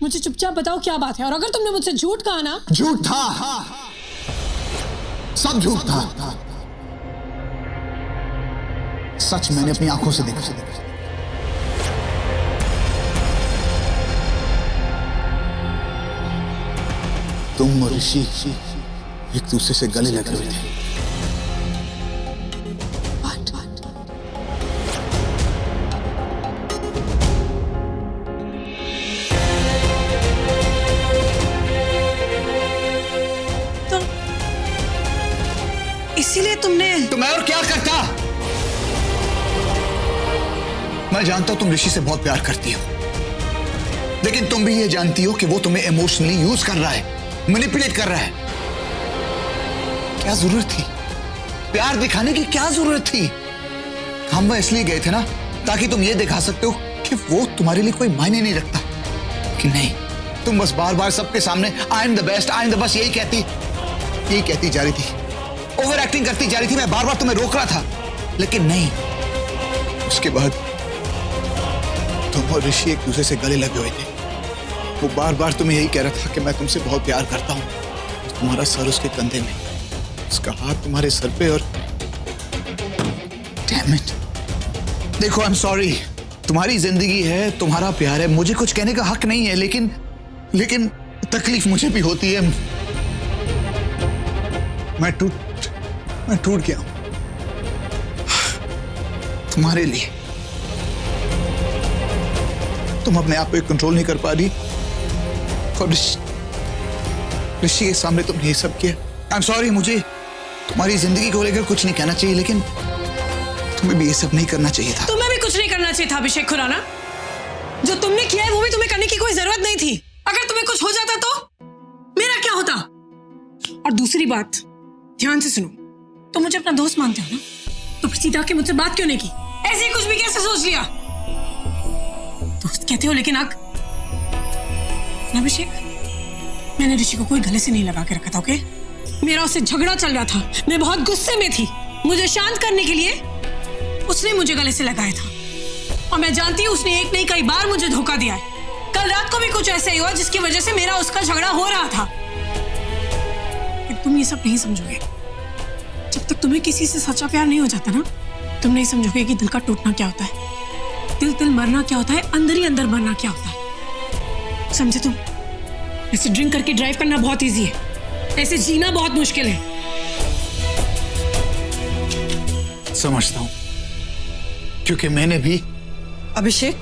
मुझे चुपचाप बताओ क्या बात है, और अगर तुमने मुझसे झूठ कहा ना। झूठ था, सब झूठ था। सच मैंने अपनी आंखों से देखा। तुम और ऋषि एक दूसरे से गले लगे हुए थे। तो इसीलिए तुमने। तो मैं और क्या करता? मैं जानता हूं तुम ऋषि से बहुत प्यार करती हो, लेकिन तुम भी ये जानती हो कि वो तुम्हें इमोशनली यूज कर रहा है, मैनिपुलेट कर रहा है। क्या जरूरत थी प्यार दिखाने की? क्या जरूरत थी? हम वह इसलिए गए थे ना ताकि तुम ये दिखा सकते हो कि वो तुम्हारे लिए कोई मायने नहीं रखता। कि नहीं, तुम बस बार बार सबके सामने I am the best, I am the best यही कहती जा रही थी, ओवर एक्टिंग करती जा रही थी। मैं बार बार तुम्हें रोक रहा था, लेकिन नहीं। उसके बाद तुम और ऋषि एक दूसरे से गले लगे हुए थे। वो बार बार तुम्हें यही कह रहा था कि मैं तुमसे बहुत प्यार करता हूं। तुम्हारा सर उसके कंधे में, उसका हाथ तुम्हारे सर पे, और डैम इट, देखो आई एम सॉरी, तुम्हारी जिंदगी है, तुम्हारा प्यार है, मुझे कुछ कहने का हक नहीं है, लेकिन तकलीफ मुझे भी होती है। मैं टूट गया हूं तुम्हारे लिए। तुम अपने आप पे कंट्रोल नहीं कर पा रही, और ऋषि के सामने तुमने ये सब किया। आई एम सॉरी, मुझे तुम्हारी जिंदगी को लेकर कुछ नहीं कहना चाहिए, लेकिन तुम्हें भी ये सब नहीं करना चाहिए था। तुम्हें भी कुछ नहीं करना चाहिए था अभिषेक खुराना। जो तुमने किया है वो भी तुम्हें करने की कोई जरूरत नहीं थी। अगर तुम्हें कुछ हो जाता तो मेरा क्या होता? और दूसरी बात, ध्यान से सुनो, तुम मुझे अपना दोस्त मानते हो ना, तो फिर सीधा के मुझसे बात क्यों नहीं की? ऐसे ही कुछ भी कैसे सोच लिया? दोस्त कहते हो लेकिन अभिषेक, मैंने ऋषि को कोई गले से नहीं लगा के रखा था, ओके? मेरा उससे झगड़ा चल रहा था, मैं बहुत गुस्से में थी। मुझे शांत करने के लिए उसने मुझे गले से लगाया था, और मैं जानती हूँ उसने एक नहीं कई बार मुझे धोखा दिया है। कल रात को भी कुछ ऐसा ही हुआ जिसकी वजह से मेरा उसका झगड़ा हो रहा था। लेकिन तुम ये सब नहीं समझोगे। जब तक तुम्हें किसी से सच्चा प्यार नहीं हो जाता ना, तुम नहीं समझोगे कि दिल का टूटना क्या होता है, दिल मरना क्या होता है, अंदर ही अंदर मरना क्या होता है। समझे तुम? ऐसे ड्रिंक करके ड्राइव करना बहुत इजी है, ऐसे जीना बहुत मुश्किल है। समझता हूं, क्योंकि मैंने भी। अभिषेक,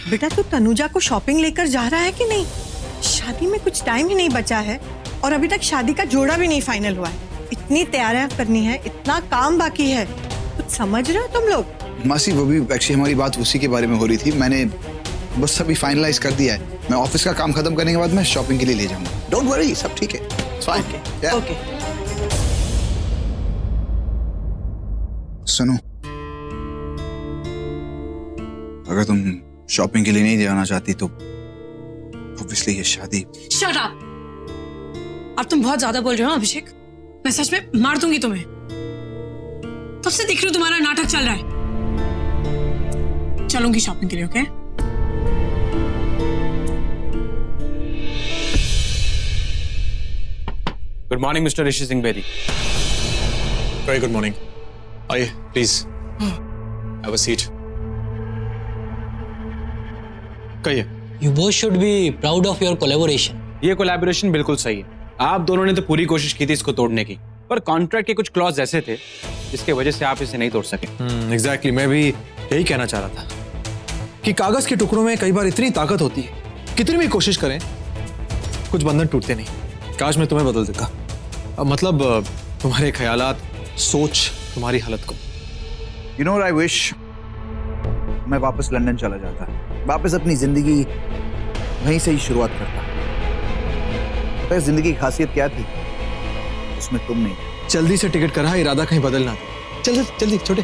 बेटा तू तनुजा को शॉपिंग लेकर जा रहा है कि नहीं? शादी में कुछ टाइम ही नहीं बचा है, और अभी तक शादी का जोड़ा भी नहीं फाइनल हुआ है। इतनी तैयारियां करनी है, इतना काम बाकी है, कुछ समझ रहे हो तुम लोग? मासी, वो भी एक्चुअली हमारी बात उसी के बारे में हो रही थी। मैंने बस अभी फाइनलाइज कर दिया है। मैं ऑफिस का काम खत्म करने के बाद मैं शॉपिंग के लिए ले जाऊंगा। डोंट वरी, सब ठीक है। ओके। सुनो, अगर तुम शॉपिंग के लिए नहीं जाना चाहती तो ऑब्वियसली ये शादी। Shut up! अब तुम बहुत ज्यादा बोल रहे हो अभिषेक। मैं सच में मार दूंगी तुम्हें। तब से देख रही हूँ तुम्हारा नाटक चल रहा है। चलूंगी शॉपिंग के लिए, okay? Good morning mister Rishi Singh Bedi. Very good morning. आइए प्लीज हैव अ सीट। कहिए। You both should be proud of your collaboration. ये कोलैबोरेशन बिल्कुल सही है। आप दोनों ने तो पूरी कोशिश की थी इसको तोड़ने की, पर कॉन्ट्रैक्ट के कुछ क्लॉज ऐसे थे जिसके वजह से आप इसे नहीं तोड़ सके। एग्जैक्टली, मैं भी यही कहना चाह रहा था कि कागज के टुकड़ों में कई बार इतनी ताकत होती है, कितनी भी कोशिश करें कुछ बंधन टूटते नहीं। काश मैं तुम्हें बदल देता, मतलब तुम्हारे ख्यालात, सोच, तुम्हारी हालत को। यू नो आई विश मैं वापस लंदन चला जाता, वापस अपनी जिंदगी वहीं से ही शुरुआत करता। पता है जिंदगी की खासियत क्या थी? उसमें तुम नहीं। जल्दी से टिकट करा, इरादा कहीं बदलना था। चल जल्दी छोटे।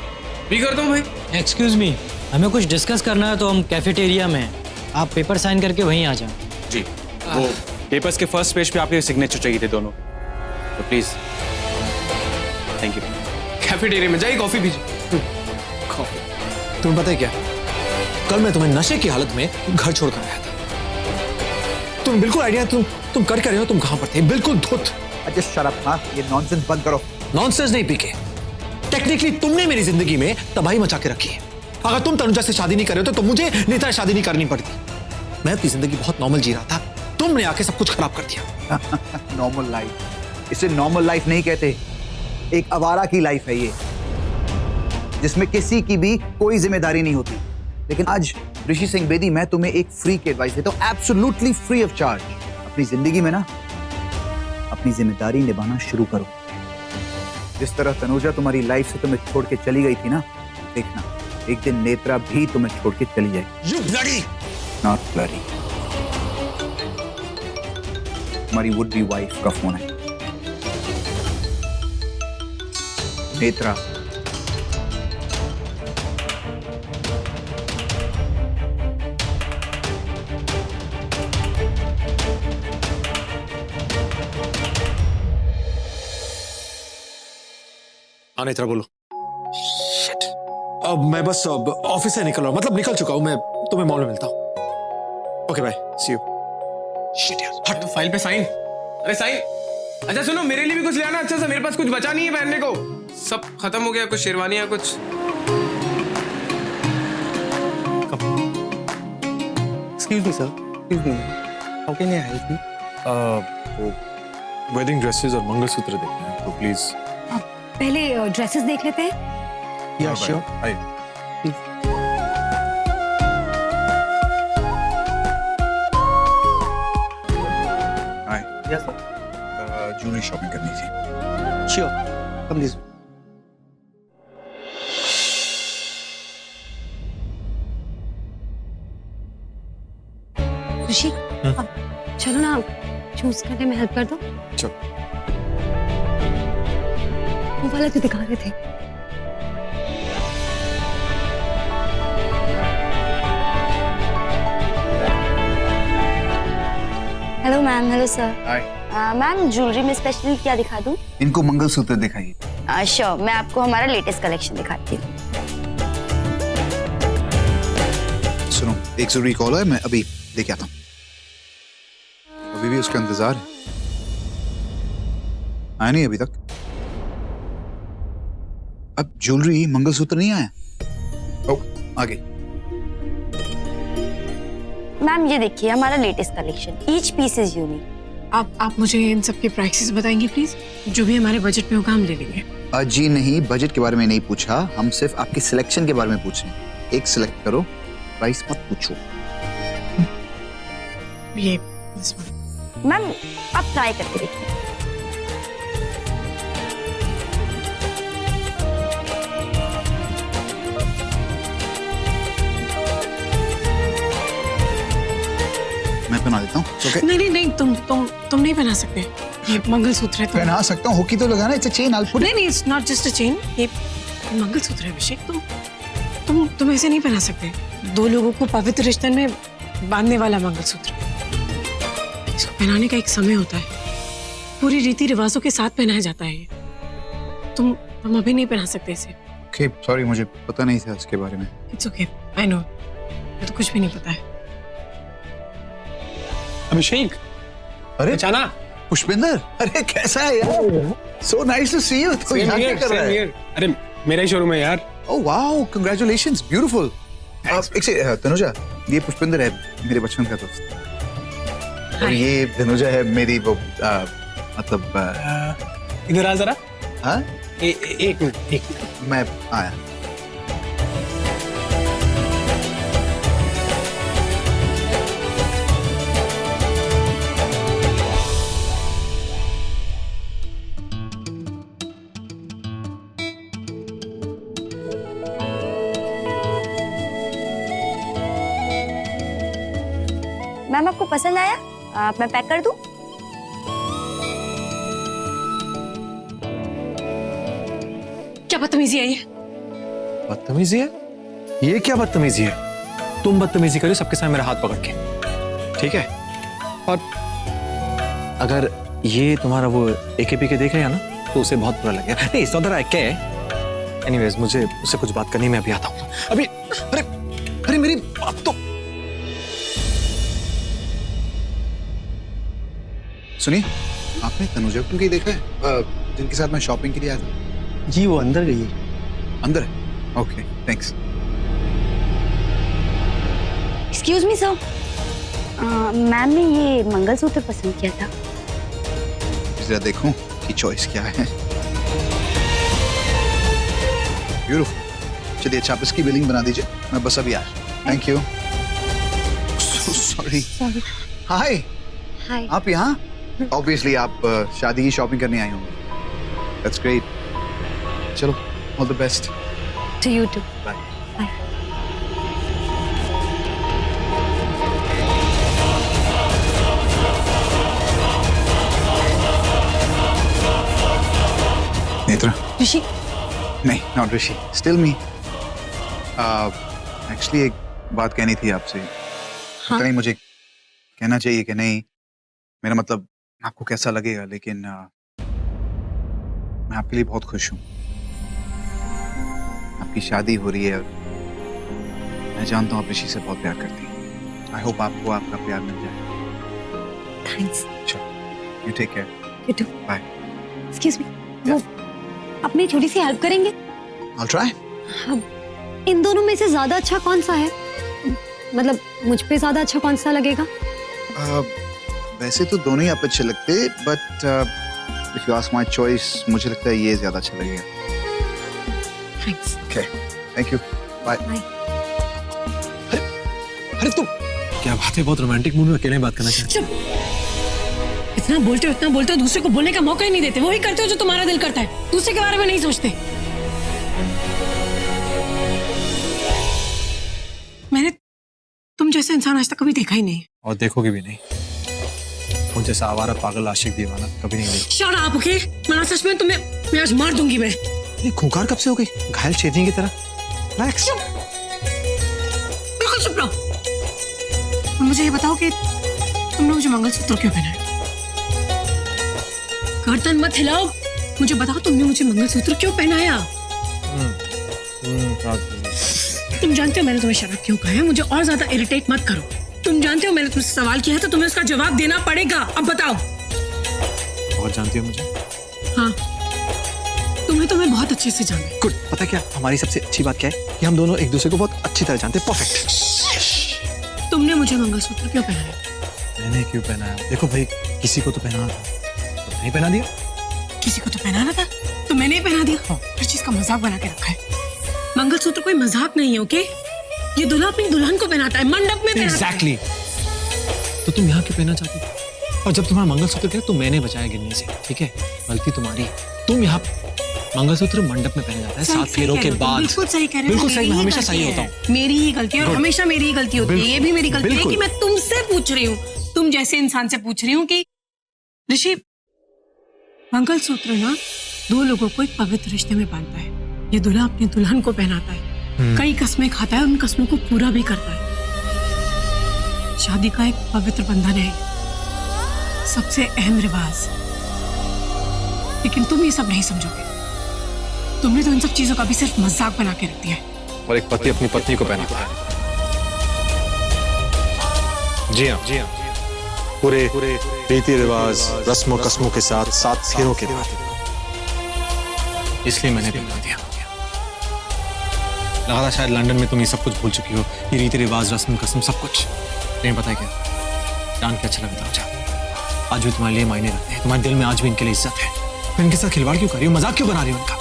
भी कर दो भाई। एक्सक्यूज मी, हमें कुछ डिस्कस करना है तो हम कैफेटेरिया में हैं। आप पेपर साइन करके वहीं आ जाओ। जी, वो पेपर्स के फर्स्ट पेज पे आपके सिग्नेचर चाहिए थे दोनों, तो प्लीज। Thank you. कैफेटेरिया में जाइए, कॉफी पीजिए। कॉफी। तुम्हें पता है क्या, कल मैं तुम्हें नशे की हालत में घर छोड़कर आया था। तुम्हें बिल्कुल आइडिया तुम कर क्या रहे हो, तुम कहां पर थे, बिल्कुल धुत। Just shut up. हाँ, ये नॉनसेंस बंद करो। नॉनसेंस नहीं पीके, टेक्निकली तुमने मेरी जिंदगी में तबाही मचा के रखी है। अगर तुम तनुजा से शादी नहीं कर रहे हो तो मुझे नेता शादी नहीं करनी पड़ती। मैं अपनी जिंदगी बहुत नॉर्मल जी रहा था, तुमने आके सब कुछ खराब कर दिया। नॉर्मल लाइफ, इसे नॉर्मल लाइफ नहीं कहते, एक आवारा की लाइफ है ये, जिसमें किसी की भी कोई जिम्मेदारी नहीं होती। लेकिन आज ऋषि सिंह बेदी, मैं तुम्हें एक फ्री की एडवाइस देता हूं, एब्सोल्युटली फ्री ऑफ चार्ज। अपनी जिंदगी में ना अपनी जिम्मेदारी निभाना शुरू करो। जिस तरह तनुजा तुम्हारी लाइफ से तुम्हें छोड़ के चली गई थी ना, देखना एक दिन नेत्रा भी तुम्हें छोड़ के चली जाएगी। You bloody! Not bloody. तुम्हारी वुड बी वाइफ का फोन है। नेत्रा, नेत्रा बोलो। Shit. अब मैं बस ऑफिस से निकल रहा हूँ, मतलब निकल चुका हूँ मैं। तुम्हें मॉल में मिलता हूँ। Okay bye, see you. Shit यार, हट। फाइल पे साइन। अरे साइन। अच्छा सुनो, मेरे लिए भी कुछ ले आना अच्छा सा, मेरे पास कुछ बचा नहीं है पहनने को, सब खत्म हो गया। कुछ शेरवानी या कुछ। Excuse me, sir. Excuse me. How can I help you? Wedding dresses और मंगलसूत्र देखना है, तो प्लीज। पहले ड्रेसेस देख लेते हैं। Yeah, sure. हाय। Yes, sir. ज्वेलरी शॉपिंग करनी थी। Sure. Come this way. ऋषि, अब चलो ना, चूज करने में हेल्प कर दो। चलो। वो वाला जो दिखा रहे थे। Hello ma'am. Hello sir. Hi. Ma'am, jewellery में स्पेशली क्या दिखा दूं? इनको मंगलसूत्र दिखाइए। श्योर, मैं आपको हमारा लेटेस्ट कलेक्शन दिखाती हूँ। सुनो, एक जरूरी कॉल है, मैं अभी लेके आता हूँ। अभी भी उसका इंतजार है, आया नहीं अभी तक। अब ज्वेलरी मंगलसूत्र नहीं आया। ओ, आ गई। मैम ये देखिए हमारा latest collection, each piece is unique. आप मुझे इन सब के प्राइसेस बताएंगे प्लीज, जो भी हमारे बजट में होगा हम ले लेंगे। जी नहीं, बजट के बारे में नहीं पूछा, हम सिर्फ आपकी सिलेक्शन के बारे में पूछ रहे हैं। एक सिलेक्ट करो, प्राइस मत पूछो। ये मैम आप ट्राई करके देखिए। मैं पहना देता हूँ। okay? नहीं, तुम नहीं पहना सकते। ये मंगलसूत्र है। पहना सकता हूँ, होकी तो लगाना। It's a chain, I will put. नहीं, it's not just a chain, ये मंगलसूत्र है अभिषेक। तुम ऐसे नहीं पहना सकते। दो लोगों को पवित्र रिश्ते में बांधने वाला मंगलसूत्र, इसको पहनाने का एक समय होता है, पूरी रीति रिवाजों के साथ पहनाया जाता है ये। तुम अभी नहीं पहना सकते इसे। ओके, सॉरी, मुझे पता नहीं था इसके बारे में। इट्स ओके, आई नो, मुझे तो कुछ भी नहीं पता है। अभिषेक, अरे बचाना। पुष्पिंदर, अरे कैसा है यार? So nice to see you. तो यहाँ क्या कर रहा है? अरे मेरा ही शोरूम है यार। Oh wow, congratulations, beautiful. एक से तनुजा, ये पुष्पिंदर है मेरे बचपन का दोस्त, और ये तनुजा है मेरी वो मतलब इधर आ जरा। हाँ, एक मिनट। मैं आया। मैम आपको पसंद आया? मैं पैक कर दूं? क्या बदतमीजी है ये? बदतमीजी है? ये क्या बदतमीजी है? तुम बदतमीजी करो सबके सामने मेरा हाथ पकड़ के, ठीक है? और अगर ये तुम्हारा वो AKP के देख रहे हैं ना, तो उसे बहुत बुरा लगेगा। नहीं, सौदरा क्या है, एनीवेज मुझे उससे कुछ बात करनी, मैं अभी आता हूँ अभी। अरे अरे मेरी बात तो सुनिए, आपने तनुजा को कहीं देखा है जिनके साथ मैं शॉपिंग के लिए आया था? जी वो अंदर गई है। अंदर है? Okay thanks. Excuse me sir, ma'am ने ये मंगलसूत्र पसंद किया था। जरा देखूं कि चॉइस क्या है। ब्यूटीफुल। चलिए अच्छा, आप इसकी बिलिंग बना दीजिए, मैं बस अभी आया। Thank you. सॉरी। हाय, हाय। आप यहाँ? ऑब्वियसली आप शादी की शॉपिंग करने आए होंगे। That's great. चलो, all the best. To you too. Bye. Bye. Netra? Rishi, नहीं, not Rishi, still me. Actually एक बात कहनी थी आपसे। पता नहीं मुझे कहना चाहिए कि नहीं, मेरा मतलब आपको कैसा लगेगा, लेकिन मैं आपके लिए बहुत खुश हूँ। आपकी शादी हो रही है और मैं जानता हूँ आप ऋषि से बहुत प्यार करती हैं। आई होप आपको आपका प्यार मिल जाए। थैंक्स। चलो, you take care. You too. Bye. Excuse me, वो अपनी छोटी सी हेल्प करेंगे? I'll try. इन दोनों में से ज्यादा अच्छा कौन सा है? मतलब मुझ पे ज्यादा अच्छा कौन सा लगेगा? वैसे तो दोनों ही आप अच्छे लगते, but if you ask my choice, मुझे लगता है ये ज्यादा अच्छा लगेगा। Thanks. Okay, thank you. Bye. अरे तुम क्या बात है, बहुत रोमांटिक मूड में अकेले बात करना चाहते चुप। इतना बोलते हो, दूसरे को बोलने का मौका ही नहीं देते। वही करते हो जो तुम्हारा दिल करता है, दूसरे के बारे में नहीं सोचते। मैंने तुम जैसा इंसान आज तक कभी देखा ही नहीं। और देखोगे भी नहीं। तुम जैसा आवारा पागल आशिक दीवाना कभी नहीं देखा। Shut up, okay? मैं सच में तुम्हें मैं आज मार दूंगी। मैं ये खूंखार कब से हो गई, घायल शेरनी की तरह? रिलैक्स। बिल्कुल चुप रहो। और मुझे ये बताओ कि तुमने मुझे मंगलसूत्र क्यों पहना है? गर्दन मत हिलाओ, मुझे बताओ तुमने मुझे मंगलसूत्र क्यों पहनाया? तुम जानते हो मैंने तुम्हें शराब क्यों कहा है? मुझे और ज्यादा इरिटेट मत करो। तुम जानते हो मैंने तुमसे सवाल किया है तो तुम्हें उसका जवाब देना पड़ेगा। अब बताओ। बहुत जानती हो मुझे। हाँ, तुम्हें तो मैं बहुत अच्छे से जानती। गुड। पता क्या हमारी सबसे अच्छी बात क्या है कि हम दोनों एक दूसरे को बहुत अच्छी तरह जानते हैं। परफेक्ट। तुमने मुझे मंगलसूत्र क्यों पहनाया? मैंने क्यों पहनाया? देखो भाई, किसी को तो पहनाना था, तो नहीं पहना दिया। किसी को तो पहनाना था तो मैंने ही पहना दिया। हर चीज का मजाक बना के रखा है। मंगलसूत्र कोई मजाक नहीं है, ओके? ये दूल्हा अपनी दुल्हन को पहनाता है, मंडप में पहनाता है। Exactly. तो तुम यहाँ क्यों पहनना चाहती थी? और जब तुम्हारा मंगलसूत्र गया तो मैंने बचाया गिरने से, ठीक है? गलती तुम्हारी है। तुम यहाँ मंगलसूत्र मंडप में पहना जाता है 7 फेरों के बाद। बिल्कुल सही कह रहे हो। बिल्कुल सही, मैं मेरी ही हमेशा गलती सही है। होता हूँ। मेरी ही गलती है और हमेशा मेरी ही गलती होती है। ये भी मेरी गलती है बिल्कुल। कि मैं तुमसे पूछ रही हूँ, तुम जैसे इंसान से पूछ रही हूँ कि ऋषि, मंगलसूत्र ना दो लोगों को एक पवित्र रिश्ते में बांधता है। ये दूल्हा अपनी दुल्हन को पहनाता है, कई कस्में खाता है, उन कस्मों को पूरा भी करता है। शादी का एक पवित्र बंधन है, सबसे अहम रिवाज। लेकिन तुम ये सब नहीं समझोगे। तुमने तो इन सब चीजों का भी सिर्फ मजाक बना के रख दिया है। और एक पति अपनी पत्नी को पहनाता है। जी हाँ, जी हाँ। पूरे रीति रिवाज, रस्मों कस्मों के साथ 7 फेरों के बाद। इसलिए मैंने पहना दिया। लगा था शायद लंदन में तुम ये सब कुछ भूल चुकी हो, ये रीति रिवाज, रस्म कसम सब कुछ। नहीं पता है क्या, जान के अच्छा लगता है मुझे। आज भी तुम्हारे लिए मायने रखते हैं, तुम्हारे दिल में आज भी इनके लिए इज्जत है। तुम इनके साथ खिलवाड़ क्यों कर रही हो, मजाक क्यों बना रही हो इनका?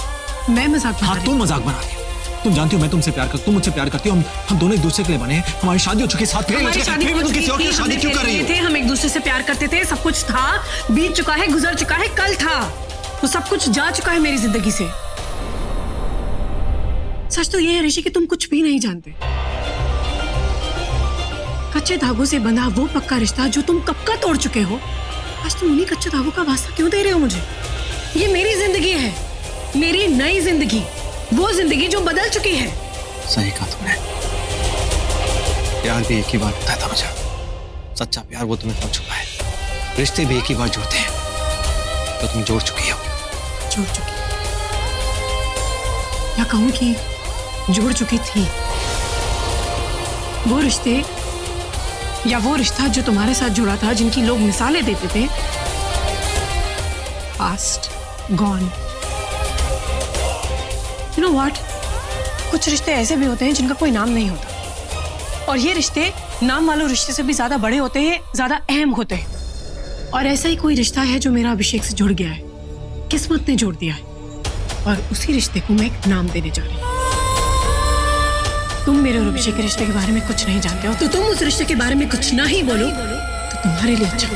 मैं मजाक बना हाँ, रही तुम मजाक बना रही हो। तुम जानती हो मैं तुमसे प्यार करती हूँ, तुम मुझसे प्यार करती हो। हम दोनों एक दूसरे के लिए बने हैं। हमारी शादी हो चुकी है, 7 फेरे हो हमारी चुके हैं। शादी फिर भी हो तुम किसी और चुकी की थी, शादी हमने क्यों कर रही फेरे लिए हो? थे, हम एक दूसरे से प्यार करते थे, सब कुछ था, बीत चुका है, गुजर चुका है, कल था, वो सब कुछ जा चुका है मेरी जिंदगी से। सच तो ये है ऋषि कि तुम कुछ भी नहीं जानते। कच्चे धागों से बंधा वो पक्का रिश्ता जो तुम कब का तोड़ चुके हो, आज तुम उन्हीं कच्चे धागों का वास्ता क्यों दे रहे हो मुझे? ये मेरी जिंदगी है, मेरी नई जिंदगी, वो जिंदगी जो बदल चुकी है। सही कहा तुमने। प्यार भी एक ही बार होता है तनुजा। सच्चा प्यार वो तुम्हें हो चुका है। रिश्ते भी एक ही बार जुड़ते हैं, तो तुम जोड़ चुकी हो। जोड़ चुकी। या कहूं कि जुड़ चुकी थी। वो रिश्ते या वो रिश्ता जो तुम्हारे साथ जुड़ा था, जिनकी लोग मिसालें देते थे, past gone. You know what, कुछ रिश्ते ऐसे भी होते हैं जिनका कोई नाम नहीं होता, और ये रिश्ते नाम वालों रिश्ते से भी ज्यादा बड़े होते हैं, ज्यादा अहम होते हैं। और ऐसा ही कोई रिश्ता है जो मेरा अभिषेक से जुड़ गया है, किस्मत ने जोड़ दिया है, और उसी रिश्ते को मैं एक नाम देने जा रही हूँ। तुम मेरे और अभिषेक के रिश्ते के बारे में कुछ नहीं जानते हो, तो तुम उस रिश्ते के बारे में कुछ ना ही बोलो तो तुम्हारे लिए अच्छा।